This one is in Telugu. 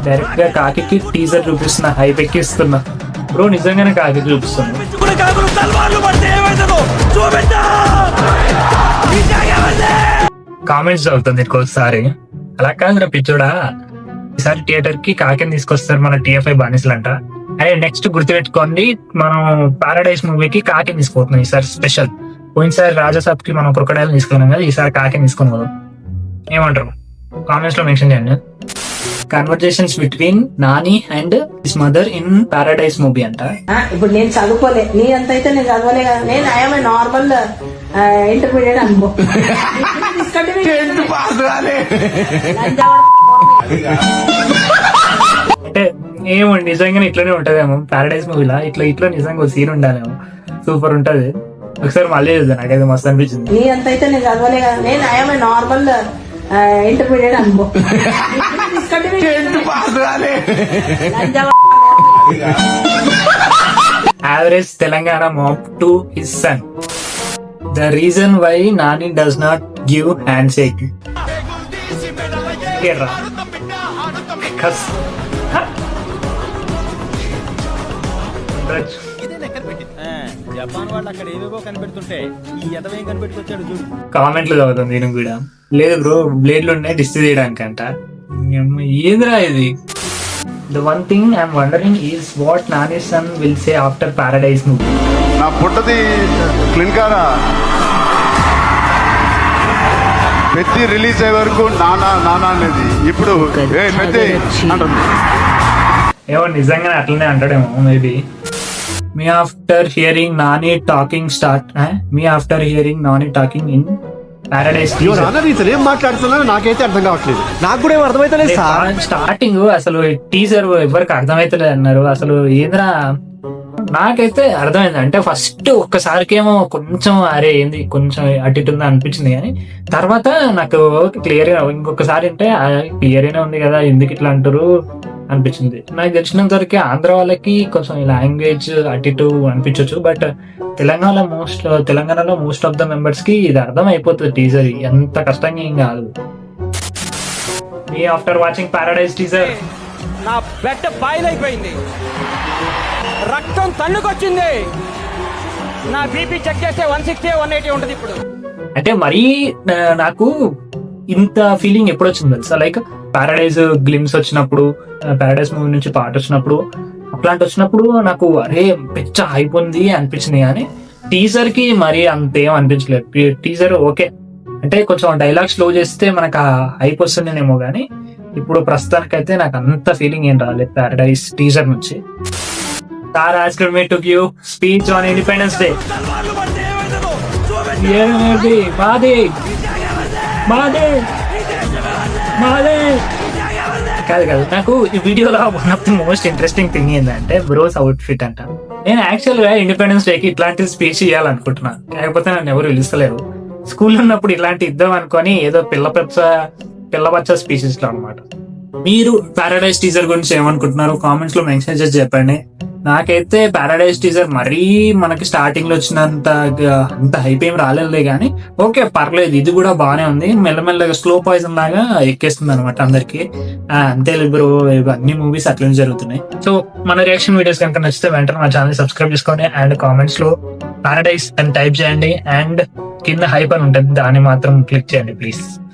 డైరెక్ట్ గా కాకి టీజర్ చూపిస్తున్నా, హైప్ ఎక్కిస్తున్నా. బ్రో నిజంగానే కాకి చూపిస్తున్నా. కామెంట్స్ చదువుతుంది ఇంకోసారి. అలా కాదు పిచ్చోడా, ఈసారి థియేటర్ కి కాకిని తీసుకొస్తారు మన TFI బానిసలంట. అదే నెక్స్ట్ గుర్తుపెట్టుకోండి, మనం పారడైస్ మూవీకి కాకిని తీసుకుపోతున్నాం ఈసారి స్పెషల్. పోయినసారి రాజాసాబ్ కి మనం క్రొకడైల్ తీసుకున్నాం కదా, ఈసారి కాకిని తీసుకుని పోదాం. ఏమంటారు కామెంట్స్ లో మెన్షన్ చేయండి. Conversations between Nani and his mother in Paradise movie అంట. ఇప్పుడు నేను చదువుకోలే, నీ అంత అయితే నేను చదవలే కదా. నేను ఐఎమ్ నార్మల్ ఇంటర్మీడియట్ అనుకో. అంటే ఏమో నిజంగానే ఇట్లానే ఉంటదేమో పారడైస్ మూవీలా. ఇట్లా నిజంగా ఒక సీన్ ఉండాలేమో, సూపర్ ఉంటది. ఒకసారి మళ్ళీ చూద్దాం, నాకైతే మస్తు అనిపించింది. నీ అంత అయితే నేను చదవలే కదా. నేను ఐఎమ్ నార్మల్ ఇంటర్మీడియట్ అనుకో. Average Telangana mob to his son. The reason why Nani does not give handshake. Kerala. Because Japan వాళ్ళు అక్కడ ఏవేవో కనిపెడుతుంటే ఈ ఎదవేం కనిపెట్టుకొచ్చాడు చూడు. కామెంట్లు చదువుతుంది నేను కూడా. లేదు బ్రో, బ్లేడ్లు ఉన్నాయి డిస్ట్ చేయడానికి అంట. ఏంద్రా ఇది? The one thing I'm wondering is what Nani's son will say after Paradise movie. నా పుట్టది క్లిన్కారా పెద్ద రిలీజ్ అయ్యే వరకు నానా నానా అనేది ఇప్పుడు పెద్ద అంటుంది. ఏమో నిజంగానే అట్లనే అంటాడేమో మేబీ. మీ after hearing Nani talking in Paradise ఏం మాట్లాడుతున్నా నాకైతే అర్థం కావట్లేదు. నాకు కూడా ఏం అర్థమైతలేదు. స్టార్టింగ్ అసలు టీజర్ ఎవరికి అర్థమైతలేదు అన్నారు. అసలు ఏంద్రా, నాకైతే అర్థమైంది. అంటే ఫస్ట్ ఒక్కసారికేమో కొంచెం అరే ఏంది కొంచెం అటు ఇటు అనిపించింది, కానీ తర్వాత నాకు క్లియర్ గా ఇంకొకసారి అంటే క్లియర్ గానే ఉంది కదా, ఎందుకు ఇట్లా అంటారు అనిపించింది. నాకు తెలిసినంత వరకు ఆంధ్ర వాళ్ళకి కొంచెం లాంగ్వేజ్ అటు ఇటు అనిపించవచ్చు, బట్ తెలంగాణలో మోస్ట్ ఆఫ్ ద మెంబర్స్ కి ఇది అర్థం అయిపోతుంది. టీజర్ ఎంత కష్టంగా ఏం కాదు. మీ ఆఫ్టర్ వాచింగ్ పారడైజ్ టీజర్ నా బెడ్ బాయిల్ అయిపోయింది, రక్తం తన్నుకొచ్చింది. నా బీపీ చెక్ చేస్తే 160 180 ఉంటుంది ఇప్పుడు. అంటే మరీ నాకు ఇంత ఫీలింగ్ ఎప్పుడు వచ్చింది తెలుసా, లైక్ పారడైజ్ గ్లిమ్స్ వచ్చినప్పుడు, పారడైజ్ మూవీ నుంచి పాట వచ్చినప్పుడు, అట్లాంటి వచ్చినప్పుడు నాకు అరే పెద్ద హైప్ ఉంది అనిపించింది, కానీ టీజర్ కి మరీ అంతేం అనిపించలేదు. టీజర్ ఓకే అంటే కొంచెం డైలాగ్ స్లో చేస్తే మనకు ఆ హైప్ వస్తుందేమో, కానీ ఇప్పుడు ప్రస్తుతానికైతే నాకు అంత ఫీలింగ్ ఏం రాలేదు పారడైజ్ టీజర్ నుంచి. Star asked me to give speech on Independence Day. కాదు నాకు ఈ వీడియోలో one of the most interesting thing ఏంటంటే బ్రోస్ అవుట్ ఫిట్ అంట. నేను యాక్చువల్ గా ఇండిపెండెన్స్ డే కి ఇట్లాంటి స్పీచ్ ఇవ్వాలనుకుంటున్నా, కాకపోతే నన్ను ఎవరు పిలుస్తలేరు. స్కూల్లో ఉన్నప్పుడు ఇలాంటి ఇద్దాం అనుకొని ఏదో పిల్లబచ్చ స్పీచెస్ లో అనమాట. మీరు పారడైజ్ టీజర్ గురించి ఏమనుకుంటున్నారు కామెంట్స్ లో మెన్షన్ చేసి చెప్పండి. నాకైతే పారడైజ్ టీజర్ మరీ మనకి స్టార్టింగ్ లో వచ్చినంత హైప్ ఏం రాలేదులే, కానీ ఓకే పర్లేదు, ఇది కూడా బాగానే ఉంది. మెల్లమెల్లగా స్లో పాయిజన్ లాగా ఎక్కేస్తుంది అనమాట అందరికి. అంతే బ్రో, అన్ని మూవీస్ అట్లనే జరుగుతున్నాయి. సో మన రియాక్షన్ వీడియోస్ కనుక నచ్చితే వెంటనే మా ఛానల్ సబ్స్క్రైబ్ చేసుకోండి, అండ్ కామెంట్స్ లో పారడైజ్ అని టైప్ చేయండి, అండ్ కింద హైప్ అని ఉంటుంది దాన్ని మాత్రం క్లిక్ చేయండి ప్లీజ్.